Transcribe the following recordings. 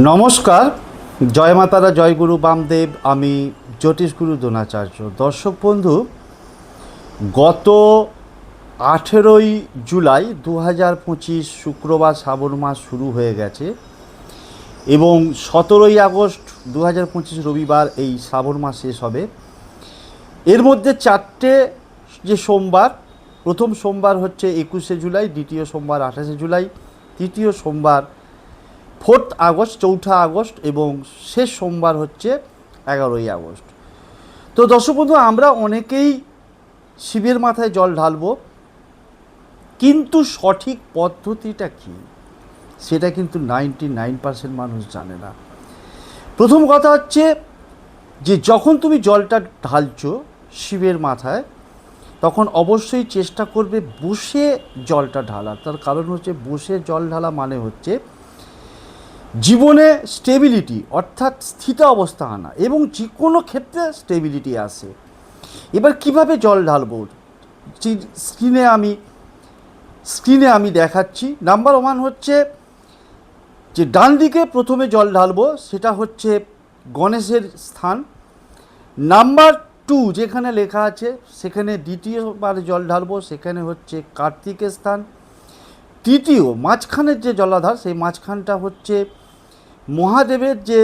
নমস্কার, জয় মাতারা, জয় গুরু বামদেব। আমি জ্যোতিষগুরু দ্রোণাচার্য। দর্শক বন্ধু, গত 18ই জুলাই 2025 শুক্রবার শ্রাবণ মাস শুরু হয়ে গেছে এবং 17ই আগস্ট 2025 রবিবার এই শ্রাবণ মাস শেষ হবে। এর মধ্যে চারটে যে সোমবার, প্রথম সোমবার হচ্ছে 21শে জুলাই, দ্বিতীয় সোমবার 28শে জুলাই, তৃতীয় সোমবার 4 আগস্ট, 4 আগস্ট এবং শেষ সোমবার হচ্ছে 11ই আগস্ট। তো দর্শক বন্ধু, আমরা অনেকেই শিবের মাথায় জল ঢালবো, কিন্তু সঠিক পদ্ধতিটা কী সেটা কিন্তু 99% মানুষ জানে না। প্রথম কথা হচ্ছে যে যখন তুমি জলটা ঢালছো শিবের মাথায়, তখন অবশ্যই চেষ্টা করবে বসে জলটা ঢালা। তার কারণ হচ্ছে বসে জল ঢালা মানে হচ্ছে জীবনে স্টেবিলিটি অর্থাৎ স্থিত অবস্থা আনা এবং যে কোনো ক্ষেত্রে স্টেবিলিটি আসে। এবার কিভাবে জল ঢালবো স্ক্রিনে আমি দেখাচ্ছি। নাম্বার 1 হচ্ছে যে ডান দিকে প্রথমে জল ঢালবো, সেটা হচ্ছে গণেশের স্থান। নাম্বার 2 যেখানে লেখা আছে সেখানে দ্বিতীয়বার জল ঢালবো, সেখানে হচ্ছে কার্তিকের স্থান। তৃতীয় মাঝখানের যে জলাধার, সেই মাঝখানটা হচ্ছে মহাদেবের যে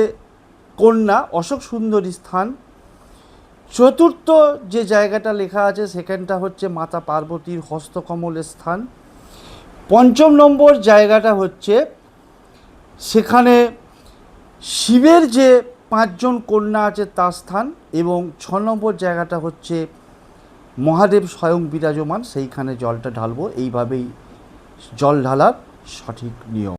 কন্যা অশোক সুন্দরী স্থান। চতুর্থ যে জায়গাটা লেখা আছে সেখানটা হচ্ছে মাতা পার্বতীর হস্তকমলের স্থান। 5 নম্বর জায়গাটা হচ্ছে সেখানে শিবের যে 5 জন কন্যা আছে তার স্থান। এবং 6 নম্বর জায়গাটা হচ্ছে মহাদেব স্বয়ং বিরাজমান, সেইখানে জলটা ঢালবো। এইভাবেই জল ঢালার সঠিক নিয়ম।